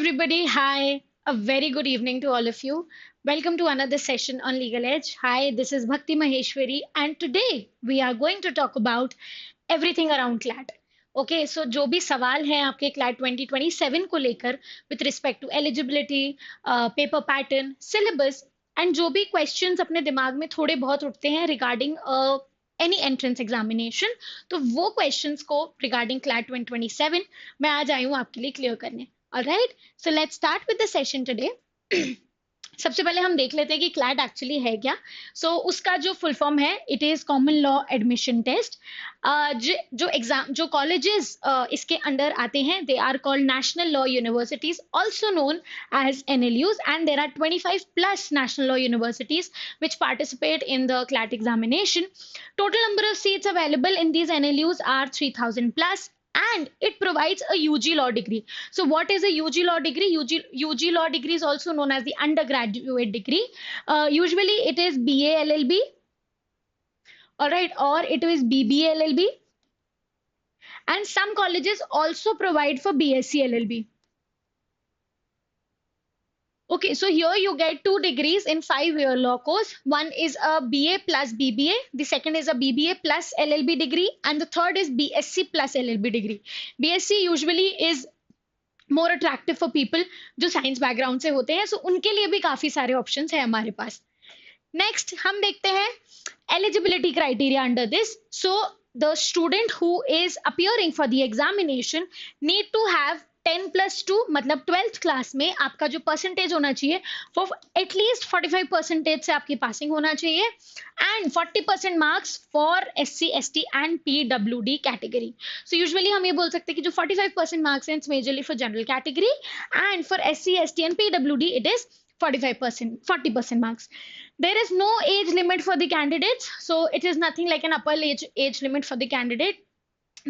everybody. Hi. A very good evening to all of you. Welcome to another session on Legal Edge. Hi, this is Bhakti Maheshwari, and today we are going to talk about everything around CLAT. Okay, so जो भी सवाल हैं आपके CLAT 2027 को लेकर with respect to eligibility, paper pattern, syllabus and जो भी questions अपने दिमाग में थोड़े बहुत उठते हैं regarding any entrance examination, तो वो questions को regarding CLAT 2027 मैं आज आई हूँ आपके लिए क्लियर करने. Alright, so let's start with the session today. सबसे पहले हम देख लेते हैं कि क्लैट एक्चुअली है क्या. उसका जो फुल फॉर्म है, it is common law admission test. जो एग्जाम जो कॉलेजेस इसके अंडर आते हैं, they are called national law universities, also known as NLUs, and there are 25 plus national law universities which participate in the CLAT examination. Total number of seats available in these NLUs are 3,000 plus, and it provides a UG law degree. So what is a UG law degree? UG law degree is also known as the undergraduate degree. Usually it is BA LLB, all right, or it is BBA LLB, and some colleges also provide for BSc LLB. Okay, so here you get two degrees in 5-year law course. One is a BA plus BBA, the second is a BBA plus LLB degree, and the third is BSc plus LLB degree. BSc usually is more attractive for people जो science background से होते हैं, सो उनके लिए भी काफी सारे options है हमारे पास. नेक्स्ट हम देखते हैं eligibility criteria under this. So the student who is appearing for the examination need to have 10+2, मतलब 12th क्लास में आपका जो परसेंटेज होना चाहिए वो एटलीस्ट 45% से आपकी पासिंग होना चाहिए, and 40% marks for SC ST and PWD category. So usually हम ये बोल सकते हैं कि जो 45% मार्क्स हैं, it's majorly for general category, and for SC ST and PWD it is 40% marks. There is no age limit for the candidates, so it is nothing like an upper age limit for the candidate.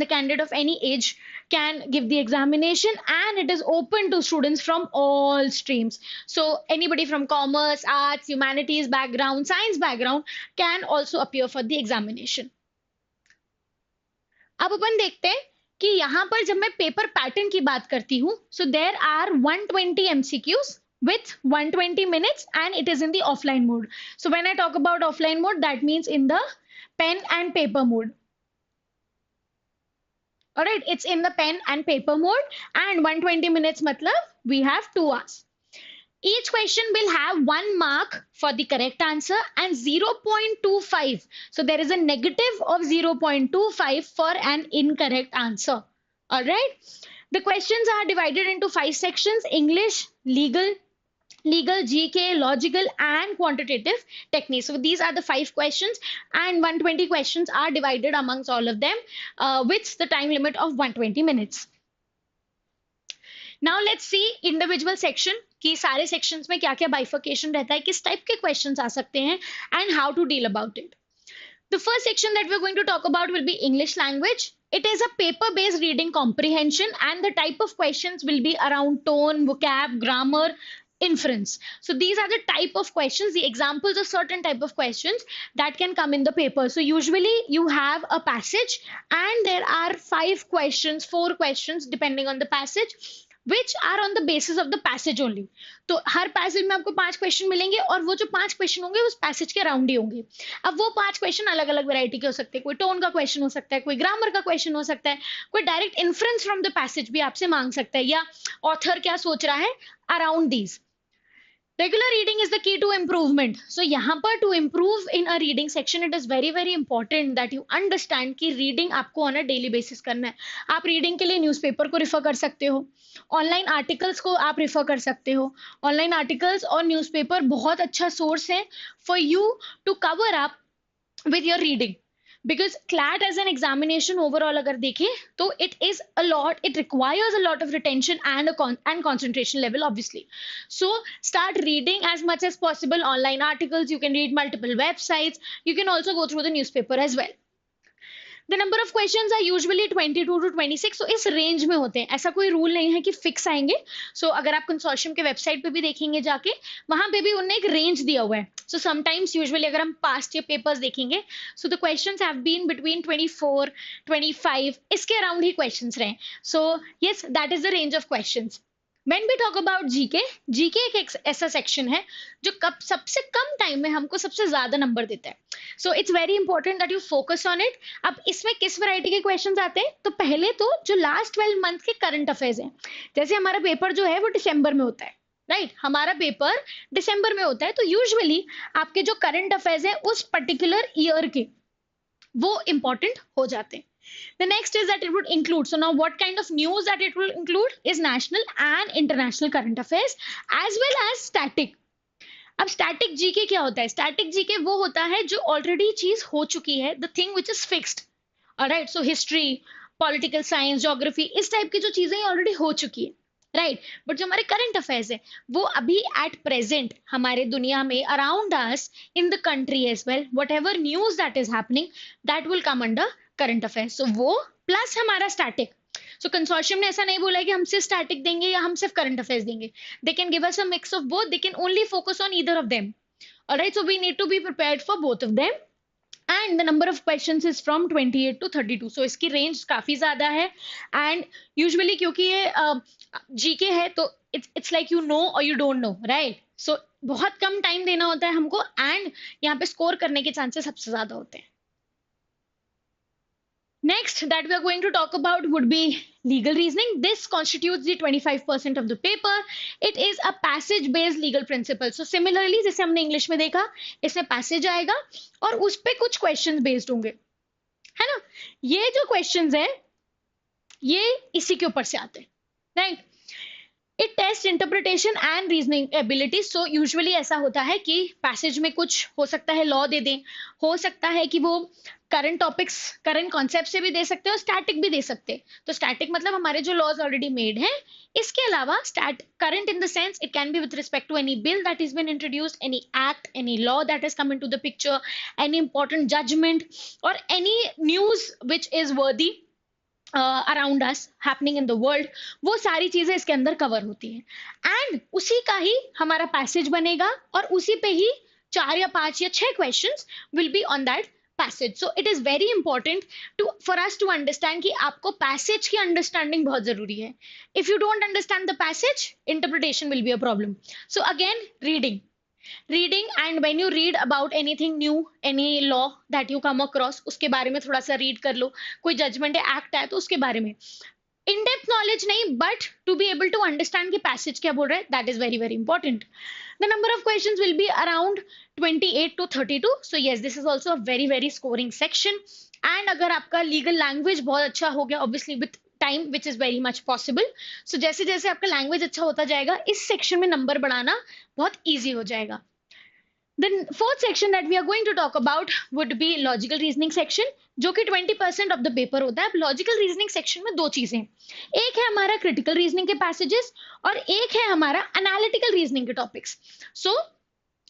The candidate of any age can give the examination, and it is open to students from all streams. So anybody from commerce, arts, humanities background, science background can also appear for the examination. अब अपन देखते हैं कि यहाँ पर जब मैं paper pattern की बात करती हूँ, so there are 120 MCQs with 120 minutes, and it is in the offline mode. So when I talk about offline mode, that means in the pen and paper mode. All right, it's in the pen and paper mode, and 120 minutes matlab we have 2 hours. Each question will have 1 mark for the correct answer and 0.25. So there is a negative of 0.25 for an incorrect answer. All right. The questions are divided into 5 sections: English, legal, GK, logical, and quantitative techniques. So these are the 5 questions, and 120 questions are divided amongst all of them with the time limit of 120 minutes. Now let's see individual section कि सारे sections में क्या क्या bifurcation रहता है, किस type के questions आ सकते हैं, and how to deal about it. The first section that we're going to talk about will be English language. It is a paper-based reading comprehension, and the type of questions will be around tone, vocab, grammar, inference. So these are the type of questions, the examples of certain type of questions that can come in the paper. So usually you have a passage, and there are 5 questions, 4 questions depending on the passage, which are on the basis of the passage only. तो हर passage में आपको 5 question मिलेंगे, और वो जो 5 question होंगे उस passage के अराउंड ही होंगे. अब वो 5 क्वेश्चन अलग अलग वैरायटी के हो सकते हैं. कोई टोन का क्वेश्चन हो सकता है, कोई ग्रामर का क्वेश्चन हो सकता है, कोई direct inference from the passage भी आपसे मांग सकता है, या ऑथर क्या सोच रहा है around these. Regular reading is the key to improvement. So यहाँ पर to improve in a reading section, it is very important that you understand कि reading आपको on a daily basis करना है. आप reading के लिए newspaper को refer कर सकते हो, online articles को आप refer कर सकते हो. Online articles और newspaper बहुत अच्छा source है for you to cover up with your reading. Because CLAT as an examination overall अगर देखें तो it is a lot, it requires a lot of retention and concentration level obviously. So start reading as much as possible online articles. You can read multiple websites. You can also go through the newspaper as well. The number of questions are usually 22 to 26. So इस range में होते हैं, ऐसा कोई rule नहीं है कि fix आएंगे. So अगर आप कंसोर्शियम के वेबसाइट पे भी देखेंगे जाके, वहां पे भी उन्होंने एक रेंज दिया हुआ है. So sometimes usually अगर हम पास्ट ईयर पेपर्स देखेंगे, so the questions have been between 24, 25, इसके अराउंड ही questions रहे. So yes, that is the range of questions. When we talk about GK, GK एक ऐसा सेक्शन है जो कब सबसे कम टाइम में हमको सबसे ज्यादा नंबर देता है. So it's very important that you focus on it. अब इसमें किस वैरायटी के क्वेश्चंस आते हैं? तो पहले तो जो लास्ट 12 मंथ के करंट अफेयर्स हैं, जैसे हमारा पेपर जो है वो दिसंबर में होता है, राइट हमारा पेपर दिसंबर में होता है, तो यूजुअली आपके जो करंट अफेयर्स हैं उस पर्टिकुलर ईयर के वो इंपॉर्टेंट हो जाते हैं. The next is that it would include. So now what kind of news that it will include is national and international current affairs as well as static. अब static GK क्या होता है? Static GK वो होता है जो already चीज हो चुकी है, the thing which is fixed. Alright, so history, political science, geography इस टाइप की जो चीजें already हो चुकी है, राइट बट जो हमारे करंट अफेयर्स है वो अभी एट प्रेजेंट हमारे दुनिया में around us in the country as well, whatever news that is happening that will come under current affairs. So वो प्लस हमारा स्टैटिक. सो कंसोर्शियम ने ऐसा नहीं बोला है कि हम सिर्फ स्टैटिक देंगे या हम सिर्फ करंट अफेयर्स देंगे. They can give us a mix of both. They can only focus on either of them. Alright, so we need to be prepared for both of them. And the number of questions is from 28 to 32. सो इसकी range काफी ज्यादा है. And usually क्योंकि ये GK है तो it's like you know और यू डोंट नो, राइट. सो बहुत कम टाइम देना होता है हमको एंड यहाँ पे स्कोर करने के चांसेस सबसे ज्यादा होते हैं. Next that we are going to talk about would be legal reasoning. This constitutes the 25% of the paper. It is a passage based legal principle. So similarly जैसे हमने इंग्लिश में देखा, इसमें passage आएगा और उस पे कुछ questions based होंगे, है ना. ये जो questions है ये इसी के ऊपर से आते हैं, right. It taste interpretation and reasoning ability. So usually ऐसा होता है कि पैसेज में कुछ हो सकता है लॉ दे दें, हो सकता है कि वो करंट टॉपिक्स करंट कॉन्सेप्ट से भी दे सकते हैं और स्टैटिक भी दे सकते हैं. तो स्टैटिक मतलब हमारे जो लॉज ऑलरेडी मेड हैं. इसके अलावा current in the sense it can be with respect to any bill that is been introduced, any act, any law that has come into the picture, any important judgment और any news which is worthy around us happening in the world. वो सारी चीजें इसके अंदर cover होती हैं and उसी का ही हमारा पैसेज बनेगा और उसी पे ही 4 या 5 या 6 questions will be on that passage. So it is very important to for us to understand कि आपको पैसेज की अंडरस्टैंडिंग बहुत जरूरी है. If you don't understand the passage, interpretation will be a problem. So again reading and when you read about anything new, any law that you come across, उसके बारे में थोड़ा सा रीड कर लो. कोई जजमेंट है, एक्ट है, तो उसके बारे में इन डेप्थ नॉलेज नहीं, but to be able to understand कि पैसेज क्या बोल रहा है, that is very very important. The number of questions will be around 28 to 32. So yes, this is also a very very scoring section. And अगर आपका legal language बहुत अच्छा हो गया, obviously with time which is very much possible, so जैसे जैसे आपका language अच्छा होता जाएगा इस सेक्शन में नंबर बढ़ाना बहुत ईजी हो जाएगा. The fourth section that we are going to talk about would be logical reasoning section, जो कि 20% of the paper होता है. अब logical reasoning section में दो चीजें, एक है हमारा critical reasoning के passages और एक है हमारा analytical reasoning के topics. So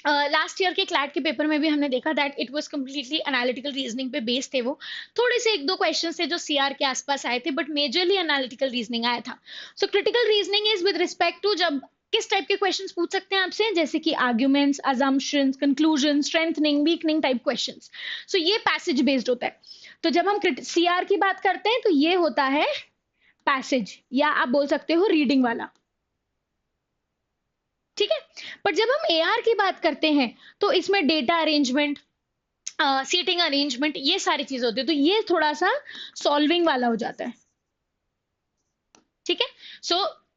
लास्ट ईयर के क्लैट के पेपर में भी हमने देखा that it was completely analytical reasoning पे बेस्ड थे. वो थोड़े से एक दो क्वेश्चंस थे जो सीआर के आसपास आए थे, बट मेजरली एनालिटिकल रीजनिंग आया था. So critical reasoning is with respect to जब किस टाइप के क्वेश्चंस पूछ सकते हैं आपसे, जैसे कि arguments, assumptions, conclusion, strengthening, weakening type questions. So ये पैसेज बेस्ड होता है. तो जब हम सीआर की बात करते हैं तो ये होता है पैसेज, या आप बोल सकते हो रीडिंग वाला, ठीक है. पर जब हम एआर की बात करते हैं तो इसमें डेटा अरेंजमेंट, सीटिंग अरेंजमेंट, ये सारी चीजें होती है. तो ये थोड़ा सा सॉल्विंग वाला हो जाता है, ठीक है. सो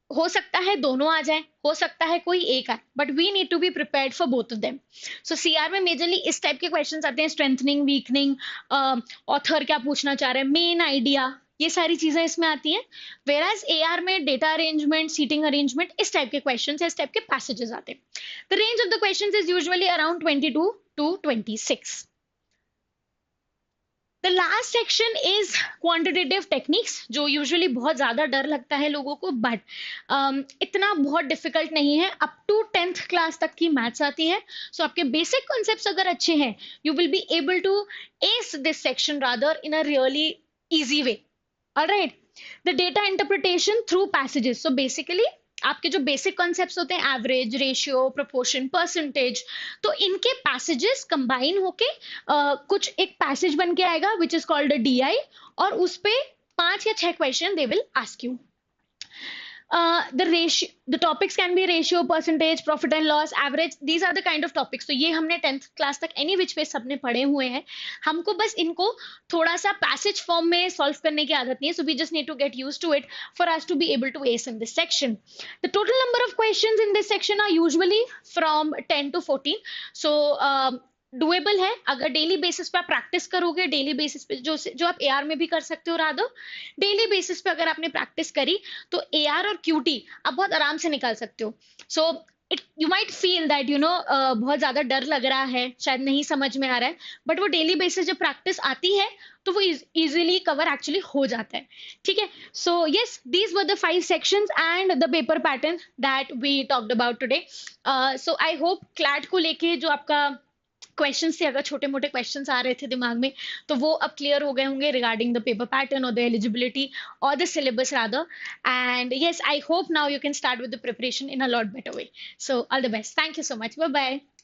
हो सकता है दोनों आ जाए, हो सकता है कोई एक आए, but we need to be prepared for both of them. So CR में मेजरली इस टाइप के क्वेश्चंस आते हैं, स्ट्रेंथनिंग, वीकनिंग, ऑथर क्या पूछना चाह रहे हैं, मेन आइडिया, ये सारी चीजें इसमें आती हैं. वेराज एआर में डेटा अरेंजमेंट, सीटिंग अरेंजमेंट, इस टाइप के क्वेश्चंस, इस टाइप के पैसेजेस आते हैं. The range of the questions is usually around 22 to 26. The last section is quantitative techniques, जो यूजुअली बहुत ज्यादा डर लगता है लोगों को, बट इतना बहुत डिफिकल्ट नहीं है. अप टू 10th क्लास तक की मैथ्स आती है. सो आपके बेसिक कॉन्सेप्ट्स अगर अच्छे हैं, you will be able to ace this section rather in a really easy way. Alright, the data interpretation through passages. So basically आपके जो बेसिक कॉन्सेप्ट्स होते हैं, एवरेज, रेशियो, प्रोपोर्शन, परसेंटेज, तो इनके पैसेजेस कंबाइन होके कुछ एक पैसेज बन के आएगा which is called a DI, और उस पे 5 या 6 question they will ask you. The topics can be ratio, percentage, profit and loss, average. These are the kind of topics. तो ये हमने 10th क्लास तक any which way सबने पढ़े हुए हैं. हमको बस इनको थोड़ा सा passage form में solve करने की आदत नहीं है. So we just need to get used to it for us to be able to ace in this section. The total number of questions in this section are usually from 10 to 14. So doable है. अगर daily basis पे आप practice करोगे, daily basis पे जो आप AR में भी कर सकते हो, रादर डेली बेसिस पे अगर आपने प्रैक्टिस करी तो एआर और क्यूटी आप बहुत आराम से निकाल सकते हो. So you might feel that बहुत ज्यादा डर लग रहा है, शायद नहीं समझ में आ रहा है, बट वो डेली बेसिस जब प्रैक्टिस आती है तो वो इजीली कवर एक्चुअली हो जाता है. ठीक है. So yes, these were the 5 sections and the paper pattern that we talked about today. So I hope CLAT को लेके जो आपका क्वेश्चंस थे, अगर छोटे मोटे क्वेश्चंस आ रहे थे दिमाग में, तो वो अब क्लियर हो गए होंगे रिगार्डिंग द पेपर पैटर्न और द एलिजिबिलिटी और the syllabus rather. And yes, I hope now you can start with the preparation in a lot better way. So all the best. Thank you so much. Bye bye.